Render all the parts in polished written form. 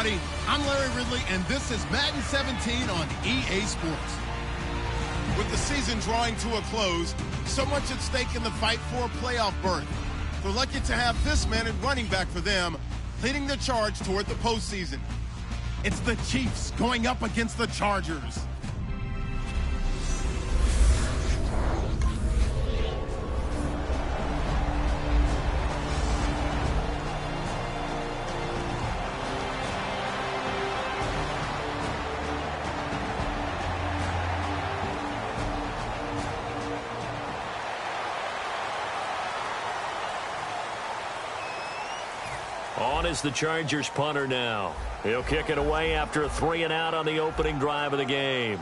everybody. I'm Larry Ridley, and this is Madden 17 on EA Sports. With the season drawing to a close, so much at stake in the fight for a playoff berth. They're lucky to have this man at running back for them, leading the charge toward the postseason. It's the Chiefs going up against the Chargers. On is the Chargers punter now. He'll kick it away after a 3-and-out on the opening drive of the game.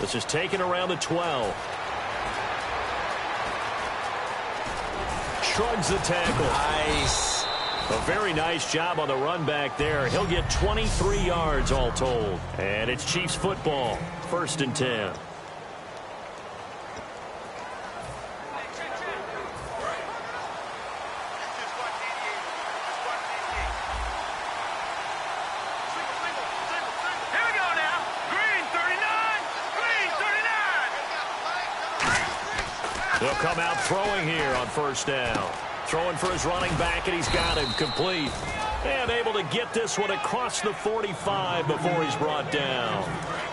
This is taken around the 12. Shrugs the tackle. Nice. A very nice job on the run back there. He'll get 23 yards all told. And it's Chiefs football. 1st and 10. They'll come out throwing here on 1st down. Throwing for his running back, and he's got him complete. And able to get this one across the 45 before he's brought down.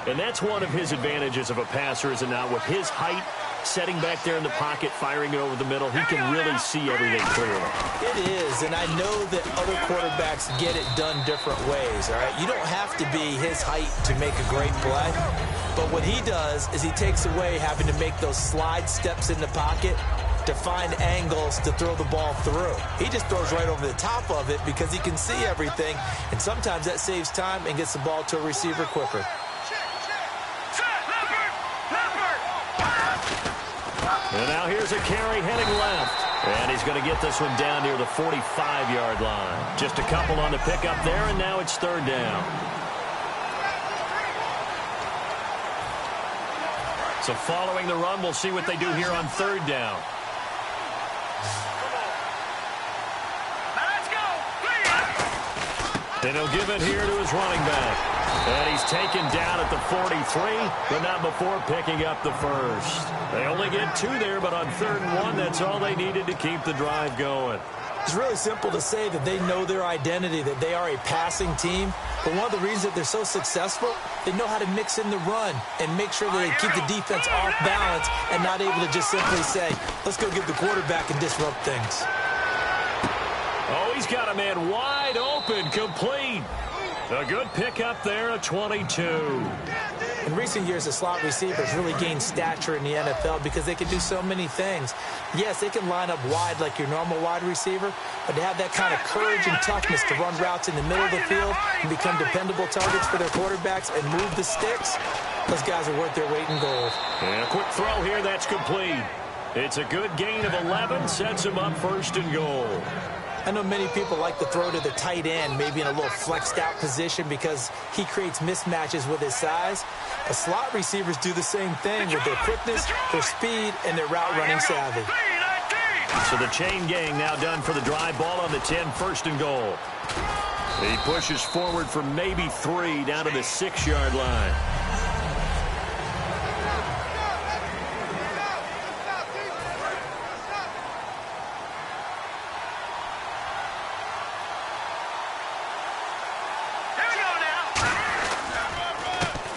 And that's one of his advantages of a passer, is it not? With his height, setting back there in the pocket, firing it over the middle, he can really see everything clearly. It is, and I know that other quarterbacks get it done different ways, all right? You don't have to be his height to make a great play. But what he does is he takes away having to make those slide steps in the pocket to find angles to throw the ball through. He just throws right over the top of it because he can see everything, and sometimes that saves time and gets the ball to a receiver quicker. And now here's a carry heading left. And he's going to get this one down near the 45-yard line. Just a couple on the pickup there, and now it's 3rd down. So following the run, we'll see what they do here on 3rd down. And he'll give it here to his running back. And he's taken down at the 43, but not before picking up the 1st. They only get 2 there, but on 3rd and 1, that's all they needed to keep the drive going. It's really simple to say that they know their identity, that they are a passing team. But one of the reasons that they're so successful, they know how to mix in the run and make sure that they keep the defense off balance and not able to just simply say, let's go get the quarterback and disrupt things. Oh, he's got a man wide open, complete. A good pickup there, a 22. In recent years, the slot receivers really gained stature in the NFL because they can do so many things. Yes, they can line up wide like your normal wide receiver, but to have that kind of courage and toughness to run routes in the middle of the field and become dependable targets for their quarterbacks and move the sticks, those guys are worth their weight in gold. And a quick throw here, that's complete. It's a good gain of 11, sets him up 1st and goal. I know many people like to throw to the tight end, maybe in a little flexed out position because he creates mismatches with his size. But slot receivers do the same thing with their quickness, their speed, and their route running savvy. So the chain gang now done for the drive. Ball on the 10, 1st and goal. He pushes forward for maybe 3 down to the 6-yard line.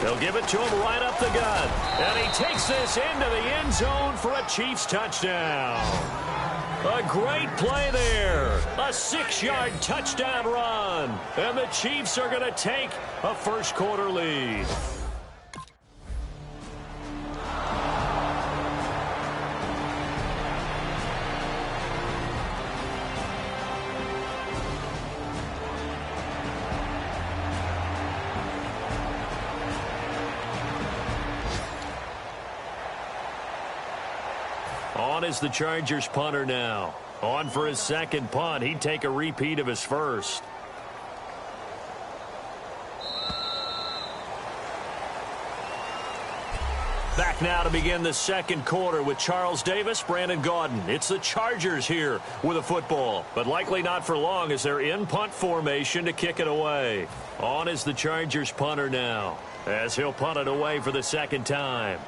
They'll give it to him right up the gut. And he takes this into the end zone for a Chiefs touchdown. A great play there. A 6-yard touchdown run. And the Chiefs are going to take a first-quarter lead. On is the Chargers punter now. On for his 2nd punt. He'd take a repeat of his 1st. back now to begin the second quarter with Charles Davis, Brandon Gaudin. It's the Chargers here with a football, but likely not for long as they're in punt formation to kick it away. On is the Chargers punter now, as he'll punt it away for the second time.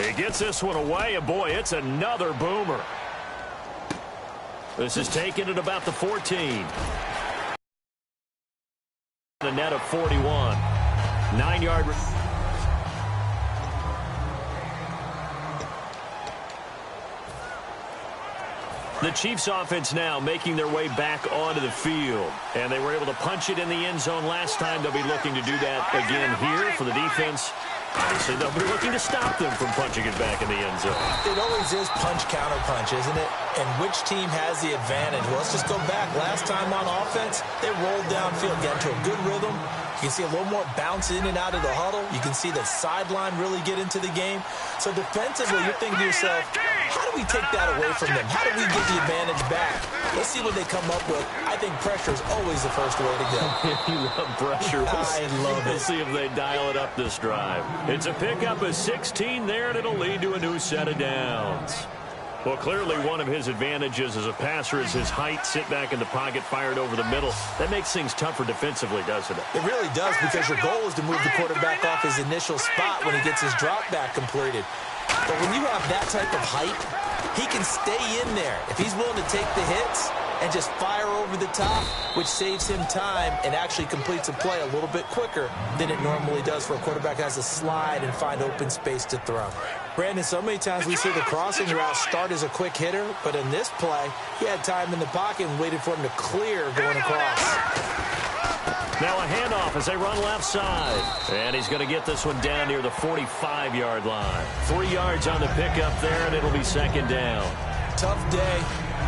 He gets this one away, and boy, it's another boomer. This is taken at about the 14. A net of 41. 9-yard. The Chiefs offense now making their way back onto the field. And they were able to punch it in the end zone last time. They'll be looking to do that again here for the defense. Obviously, they'll be looking to stop them from punching it back in the end zone. It always is punch-counter-punch, isn't it? And which team has the advantage? Well, let's just go back. Last time on offense, they rolled downfield, got into a good rhythm. You can see a little more bounce in and out of the huddle. You can see the sideline really get into the game. So defensively, you're thinking to yourself, how do we take that away from them? How do we get the advantage back? Let's see what they come up with. I think pressure is always the first way to go. You love pressure. I love it. We'll see if they dial it up this drive. It's a pickup of 16 there, and it'll lead to a new set of downs. Well, clearly one of his advantages as a passer is his height. Sit back in the pocket, fired over the middle. That makes things tougher defensively, doesn't it? It really does, because your goal is to move the quarterback off his initial spot when he gets his drop back completed. But when you have that type of height, he can stay in there. If he's willing to take the hits and just fire over the top, which saves him time and actually completes a play a little bit quicker than it normally does for a quarterback who has to slide and find open space to throw. Brandon, so many times we see the crossing route start as a quick hitter, but in this play, he had time in the pocket and waited for him to clear going across. Now a handoff as they run left side. And he's going to get this one down near the 45-yard line. 3 yards on the pickup there, and it'll be second down. Tough day,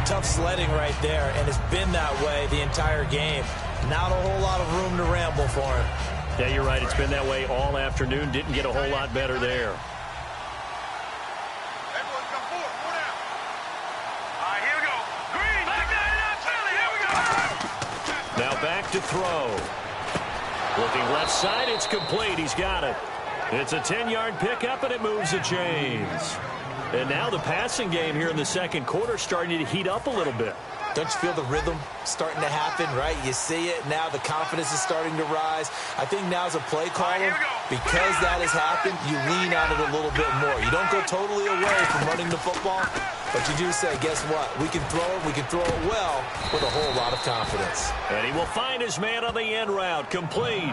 tough sledding right there, and it's been that way the entire game. Not a whole lot of room to ramble for him. Yeah, you're right. It's been that way all afternoon. Didn't get a whole lot better there. Now back to throw. Looking left side, it's complete. He's got it. It's a 10-yard pickup, and it moves the chains. And now the passing game here in the second quarter starting to heat up a little bit. Don't you feel the rhythm starting to happen, right? You see it now. The confidence is starting to rise. I think now as a play caller, because that has happened, you lean on it a little bit more. You don't go totally away from running the football, but you do say, guess what? We can throw it. We can throw it well with a whole lot of confidence. And he will find his man on the end route. Complete.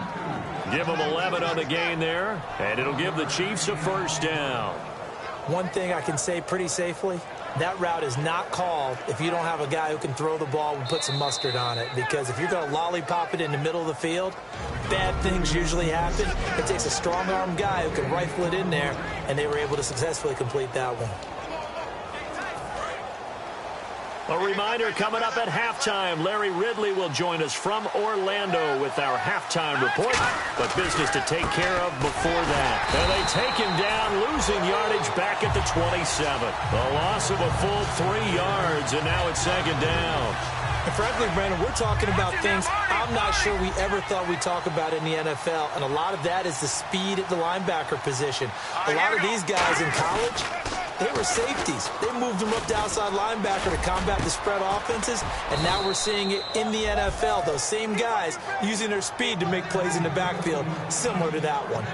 Give him 11 on the gain there, and it'll give the Chiefs a first down. One thing I can say pretty safely, that route is not called if you don't have a guy who can throw the ball and put some mustard on it. Because if you're going to lollipop it in the middle of the field, bad things usually happen. It takes a strong-arm guy who can rifle it in there, and they were able to successfully complete that one. A reminder coming up at halftime. Larry Ridley will join us from Orlando with our halftime report. But business to take care of before that. And they take him down, losing yardage back at the 27. A loss of a full 3 yards, and now it's second down. And frankly, Brandon, we're talking about things I'm not sure we ever thought we'd talk about in the NFL. And a lot of that is the speed at the linebacker position. A lot of these guys in college, they were safeties. They moved them up to outside linebacker to combat the spread offenses, and now we're seeing it in the NFL. Those same guys using their speed to make plays in the backfield, similar to that one.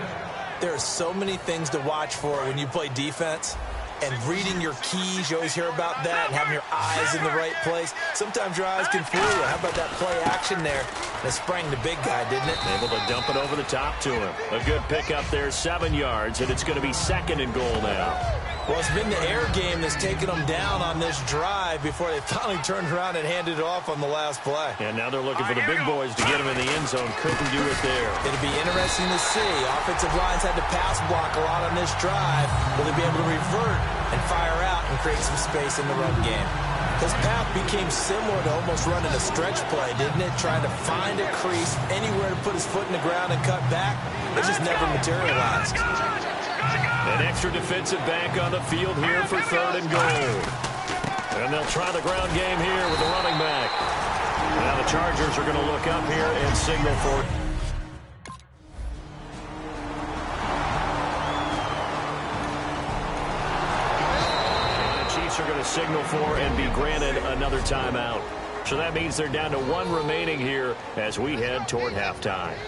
There are so many things to watch for when you play defense, and reading your keys, you always hear about that, and having your eyes in the right place. Sometimes your eyes can fool you. How about that play action there? And it sprang the big guy, didn't it? Able to dump it over the top to him. A good pickup there, 7 yards, and it's going to be second and goal now. Well, it's been the air game that's taken them down on this drive before they finally turned around and handed it off on the last play. And now they're looking for the big boys to get them in the end zone. Couldn't do it there. It'll be interesting to see. Offensive lines had to pass block a lot on this drive. Will they be able to revert and fire out and create some space in the run game? His path became similar to almost running a stretch play, didn't it? Trying to find a crease, anywhere to put his foot in the ground and cut back. It just never materialized. An extra defensive back on the field here for third and goal. And they'll try the ground game here with the running back. Now the Chargers are going to look up here and signal for it. Are going to signal for and be granted another timeout. So that means they're down to one remaining here as we head toward halftime.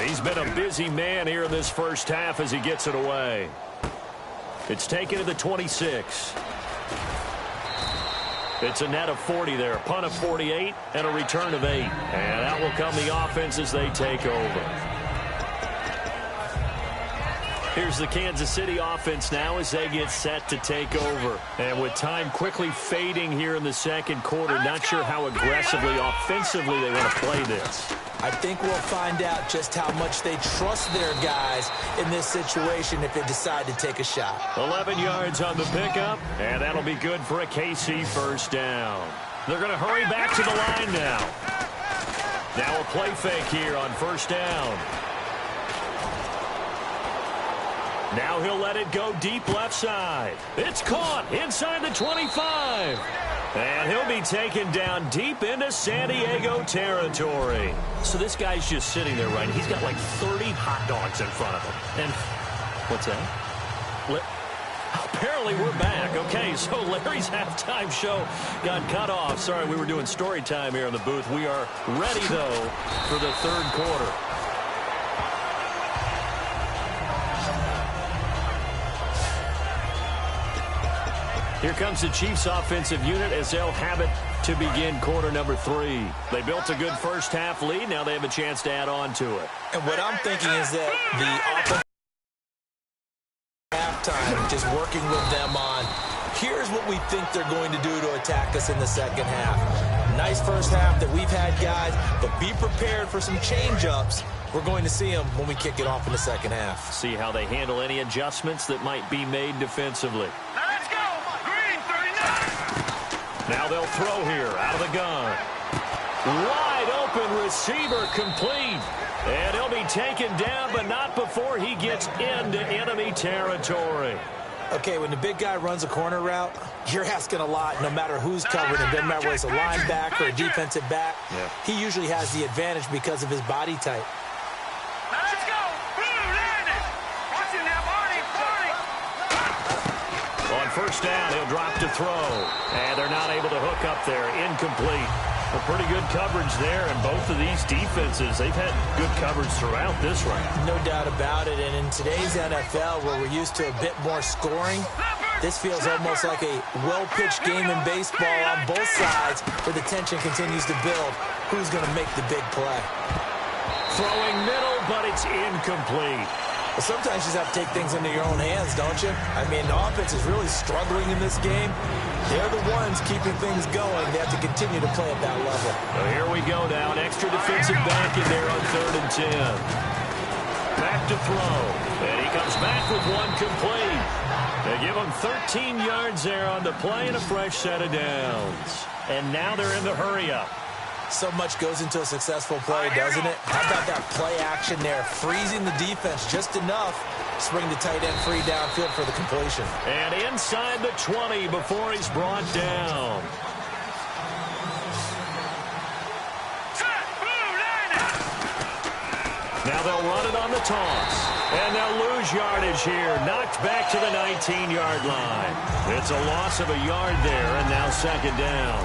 He's been a busy man here in this first half as he gets it away. It's taken to the 26. It's a net of 40 there. Punt of 48 and a return of 8. And out will come the offense as they take over. Here's the Kansas City offense now as they get set to take over. And with time quickly fading here in the second quarter, not sure how aggressively, offensively they want to play this. I think we'll find out just how much they trust their guys in this situation if they decide to take a shot. 11 yards on the pickup, and that'll be good for a KC first down. They're going to hurry back to the line now. Now a play fake here on first down. Now he'll let it go deep left side. It's caught inside the 25. And he'll be taken down deep into San Diego territory. So this guy's just sitting there, right? He's got like 30 hot dogs in front of him. And what's that? Apparently we're back. Okay, so Larry's halftime show got cut off. Sorry, we were doing story time here in the booth. We are ready, though, for the third quarter. Here comes the Chiefs offensive unit as they'll have it to begin quarter number 3. They built a good first half lead. Now they have a chance to add on to it. And what I'm thinking is that the offense halftime, just working with them on, here's what we think they're going to do to attack us in the second half. Nice first half that we've had, guys, but be prepared for some change-ups. We're going to see them when we kick it off in the second half. See how they handle any adjustments that might be made defensively. Now they'll throw here out of the gun. Wide open receiver complete. And he'll be taken down, but not before he gets into enemy territory. Okay, when the big guy runs a corner route, you're asking a lot no matter who's covering him. Doesn't matter whether it's a linebacker or a defensive back. Yeah. He usually has the advantage because of his body type. Let's go. Watching that On first down, he'll drop to throw. And they're not able to hook up there. Incomplete. A pretty good coverage there, and both of these defenses, they've had good coverage throughout this round. No doubt about it, and in today's NFL, where we're used to a bit more scoring, this feels almost like a well-pitched game in baseball on both sides, where the tension continues to build. Who's going to make the big play? Throwing middle, but it's incomplete. Well, sometimes you just have to take things into your own hands, don't you? I mean, the offense is really struggling in this game. They're the ones keeping things going. They have to continue to play at that level. So here we go now. An extra defensive back in there on 3rd and 10. Back to throw. And he comes back with one complete. They give him 13 yards there on the play and a fresh set of downs. And now they're in the hurry-up. So much goes into a successful play, doesn't it? How about that play action there? Freezing the defense just enough. Swing the tight end free downfield for the completion. And inside the 20 before he's brought down. Now they'll run it on the toss. And they'll lose yardage here. Knocked back to the 19-yard line. It's a loss of a yard there, and now 2nd down.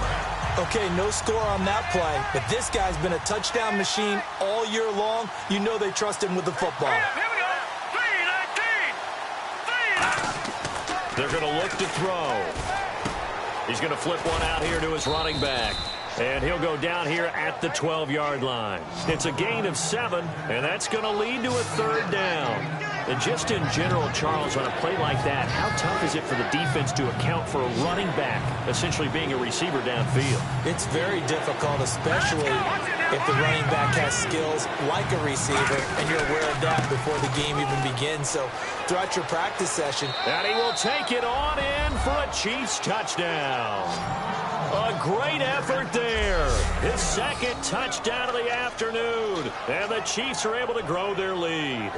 Okay, no score on that play, but this guy's been a touchdown machine all year long. You know they trust him with the football. Here we go. 3-19. They're going to look to throw. He's going to flip one out here to his running back. And he'll go down here at the 12-yard line. It's a gain of 7, and that's going to lead to a 3rd down. And just in general, Charles, on a play like that, how tough is it for the defense to account for a running back essentially being a receiver downfield? It's very difficult, especially if the running back has skills like a receiver, and you're aware of that before the game even begins. So throughout your practice session. And he will take it on in for a Chiefs touchdown. A great effort there. His 2nd touchdown of the afternoon. And the Chiefs are able to grow their lead.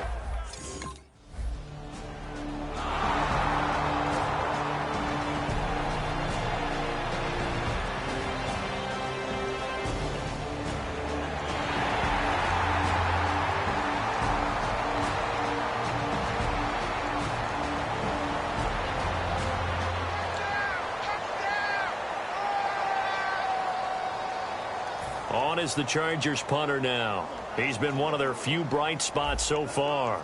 on is the Chargers punter now. He's been one of their few bright spots so far.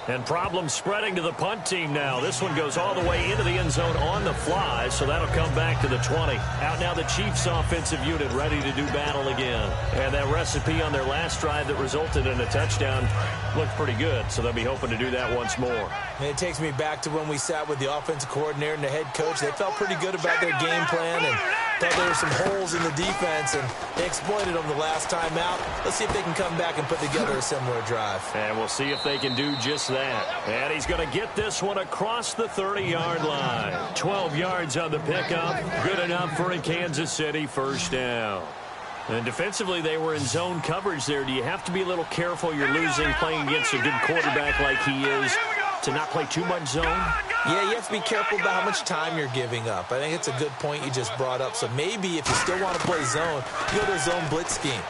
And problems spreading to the punt team now. This one goes all the way into the end zone on the fly, so that'll come back to the 20. Out now the Chiefs offensive unit ready to do battle again. And that recipe on their last drive that resulted in a touchdown looked pretty good, so they'll be hoping to do that once more. And it takes me back to when we sat with the offensive coordinator and the head coach. They felt pretty good about their game plan and thought there were some holes in the defense, and they exploited them the last time out. Let's see if they can come back and put together a similar drive. And we'll see if they can do just that. And he's going to get this one across the 30-yard line. 12 yards on the pickup. Good enough for a Kansas City first down. And defensively, they were in zone coverage there. Do you have to be a little careful? You're losing playing against a good quarterback like he is to not play too much zone? Yeah, you have to be careful about how much time you're giving up. I think it's a good point you just brought up. So maybe if you still want to play zone, you go to a zone blitz scheme.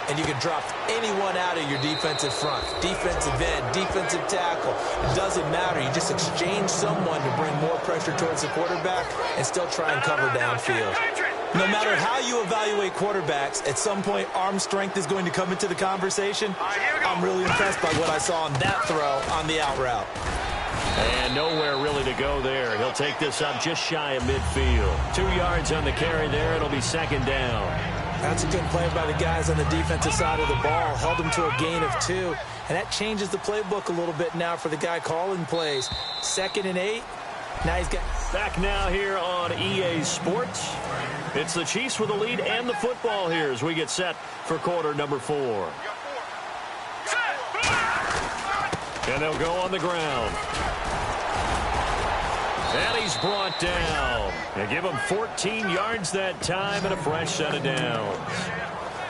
And you can drop anyone out of your defensive front, defensive end, defensive tackle. It doesn't matter. You just exchange someone to bring more pressure towards the quarterback and still try and cover downfield. No matter how you evaluate quarterbacks, at some point arm strength is going to come into the conversation. I'm really impressed by what I saw on that throw on the out route. And nowhere really to go there. He'll take this up just shy of midfield. 2 yards on the carry there. It'll be second down. That's a good play by the guys on the defensive side of the ball. Held him to a gain of 2. And that changes the playbook a little bit now for the guy calling plays. 2nd and 8. Now he's got... Back now here on EA Sports. It's the Chiefs with the lead and the football here as we get set for quarter number 4. And they'll go on the ground. And he's brought down. They give him 14 yards that time and a fresh set of downs.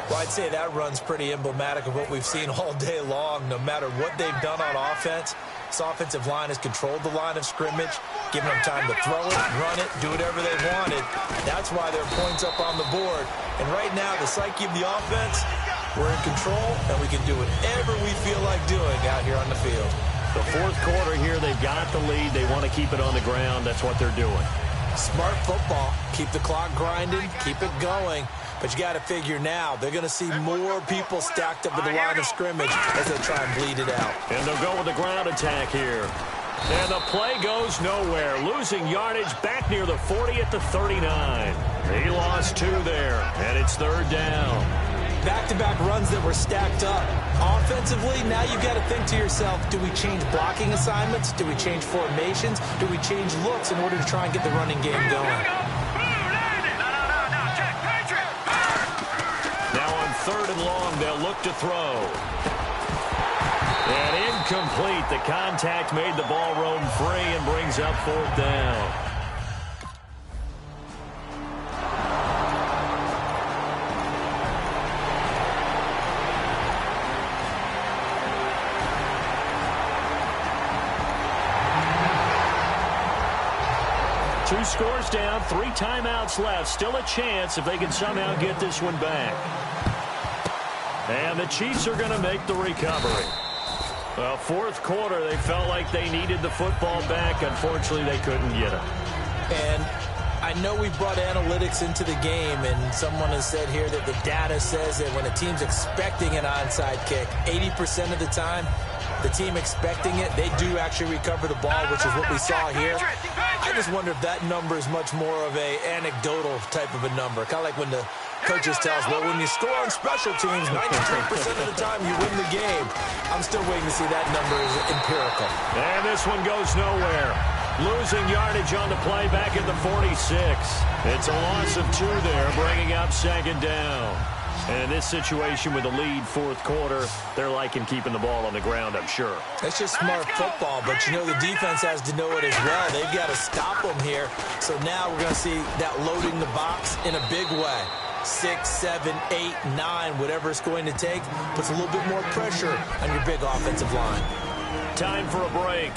Well, I'd say that run's pretty emblematic of what we've seen all day long. No matter what they've done on offense, this offensive line has controlled the line of scrimmage, giving them time to throw it, run it, do whatever they wanted. That's why there are points up on the board. And right now, the psyche of the offense, we're in control, and we can do whatever we feel like doing out here on the field. The fourth quarter here, they've got the lead. They want to keep it on the ground. That's what they're doing. Smart football. Keep the clock grinding. Keep it going. But you got to figure now, they're going to see more people stacked up at the line of scrimmage as they try and bleed it out. And they'll go with the ground attack here. And the play goes nowhere. Losing yardage back near the 40 at the 39. He lost 2 there, and it's third down. Back-to-back runs that were stacked up. Offensively, now you've got to think to yourself, do we change blocking assignments? Do we change formations? Do we change looks in order to try and get the running game going? Now on 3rd and long, they'll look to throw. And incomplete. The contact made the ball roam free and brings up 4th down. Two scores down, 3 timeouts left. Still a chance if they can somehow get this one back. And the Chiefs are going to make the recovery. Well, fourth quarter, they felt like they needed the football back. Unfortunately, they couldn't get it. And I know we brought analytics into the game, and someone has said here that the data says that when a team's expecting an onside kick, 80% of the time, the team expecting it, they do actually recover the ball, which is what we saw here. I just wonder if that number is much more of a anecdotal type of a number. Kind of like when the coaches tell us, well, when you score on special teams, 93% of the time you win the game. I'm still waiting to see that number is empirical. And this one goes nowhere. Losing yardage on the play back at the 46. It's a loss of 2 there, bringing up second down. And in this situation with the lead fourth quarter, they're liking keeping the ball on the ground, I'm sure. That's just smart football, but you know the defense has to know it as well. They've got to stop them here. So now we're going to see that loading the box in a big way. 6, 7, 8, 9, whatever it's going to take, puts a little bit more pressure on your big offensive line. Time for a break.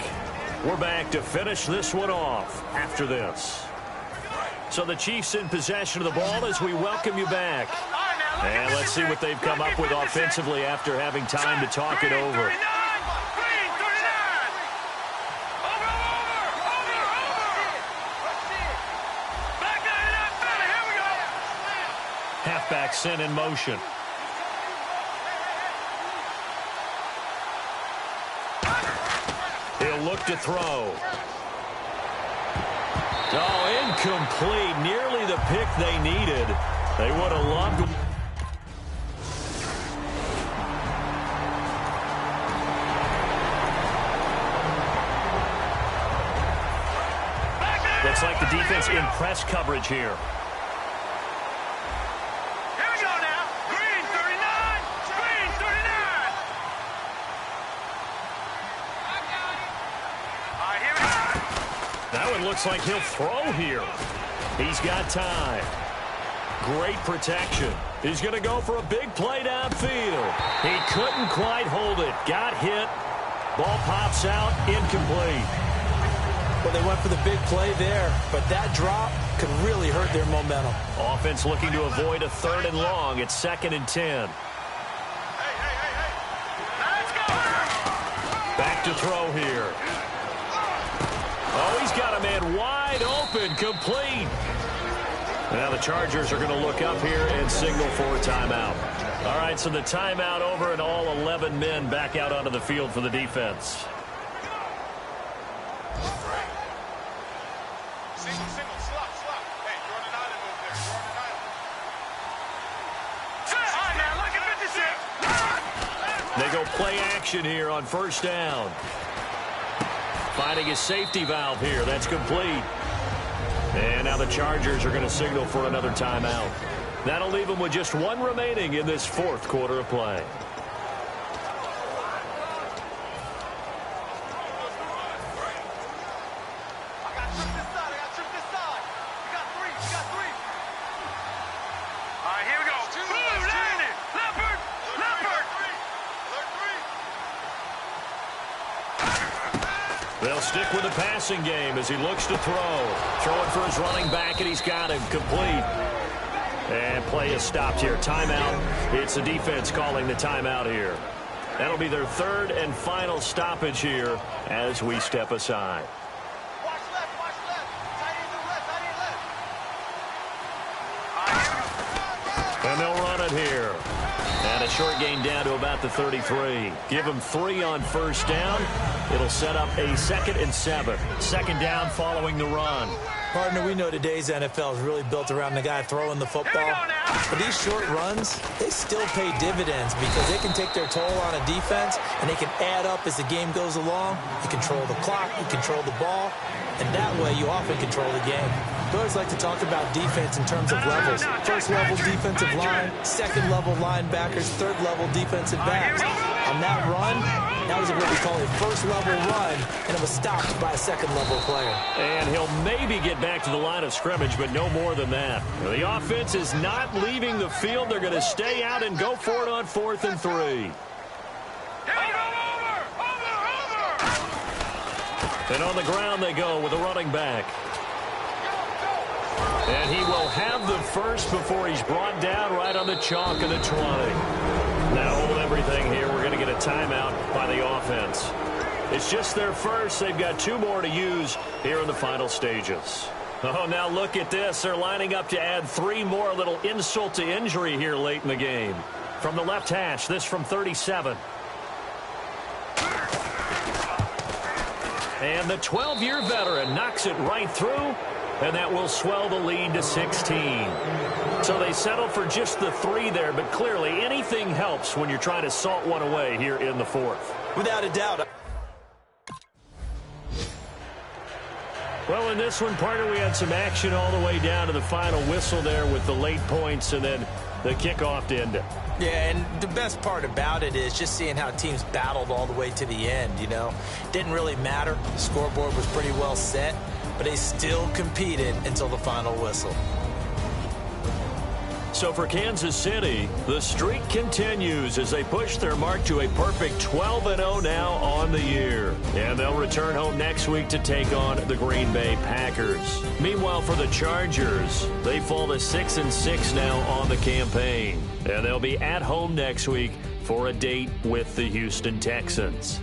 We're back to finish this one off after this. So the Chiefs in possession of the ball as we welcome you back. And let's see what they've come up with offensively after having time to talk it over. halfback sent in motion. He'll look to throw. Oh, incomplete. Nearly the pick they needed. They would have loved to. Looks like the defense in press coverage here. Here we go now. Green 39. Green 39. All right, here we go. That one looks like he'll throw here. He's got time. Great protection. He's going to go for a big play downfield. He couldn't quite hold it. Got hit. Ball pops out. Incomplete. Well, they went for the big play there, but that drop could really hurt their momentum. Offense looking to avoid a 3rd and long. It's 2nd and 10. Let's go. Back to throw here. Oh, he's got a man wide open, complete. Now the Chargers are going to look up here and signal for a timeout. All right, so the timeout over and all 11 men back out onto the field for the defense. They go play action here on 1st down. Finding his safety valve here. That's complete. And now the Chargers are going to signal for another timeout. That'll leave them with just 1 remaining in this 4th quarter of play. They'll stick with the passing game as he looks to throw. Throwing for his running back, and he's got him complete. And play is stopped here. Timeout. It's the defense calling the timeout here. That'll be their 3rd and final stoppage here as we step aside. Watch left, watch left. Tight end to left, And they'll run it here. And a short gain down to about the 33. Give them 3 on 1st down. It'll set up a 2nd and 7. 2nd down following the run. Partner, we know today's NFL is really built around the guy throwing the football. But these short runs, they still pay dividends because they can take their toll on a defense and they can add up as the game goes along. You control the clock, you control the ball, and that way you often control the game. We always like to talk about defense in terms of levels. 1st level defensive line, 2nd level linebackers, 3rd level defensive backs. On that run, that was what we call a 1st level run, and it was stopped by a 2nd level player. And he'll maybe get back to the line of scrimmage, but no more than that. The offense is not leaving the field. They're going to stay out and go for it on 4th and 3. And on the ground they go with a running back. And he will have the first before he's brought down right on the chalk of the 20. Now hold everything here. We're going to get a timeout by the offense. It's just their first. They've got 2 more to use here in the final stages. Oh, now look at this. They're lining up to add 3 more. A little insult to injury here late in the game. From the left hash, this from 37. And the 12-year veteran knocks it right through, and that will swell the lead to 16. So they settle for just the 3 there, but clearly anything helps when you're trying to salt one away here in the 4th. Without a doubt. Well, in this one, partner, we had some action all the way down to the final whistle there with the late points and then the kickoff to end it. Yeah, and the best part about it is just seeing how teams battled all the way to the end, you know. Didn't really matter. The scoreboard was pretty well set, but they still competed until the final whistle. So for Kansas City, the streak continues as they push their mark to a perfect 12-0 now on the year. And they'll return home next week to take on the Green Bay Packers. Meanwhile, for the Chargers, they fall to 6-6 now on the campaign. And they'll be at home next week for a date with the Houston Texans.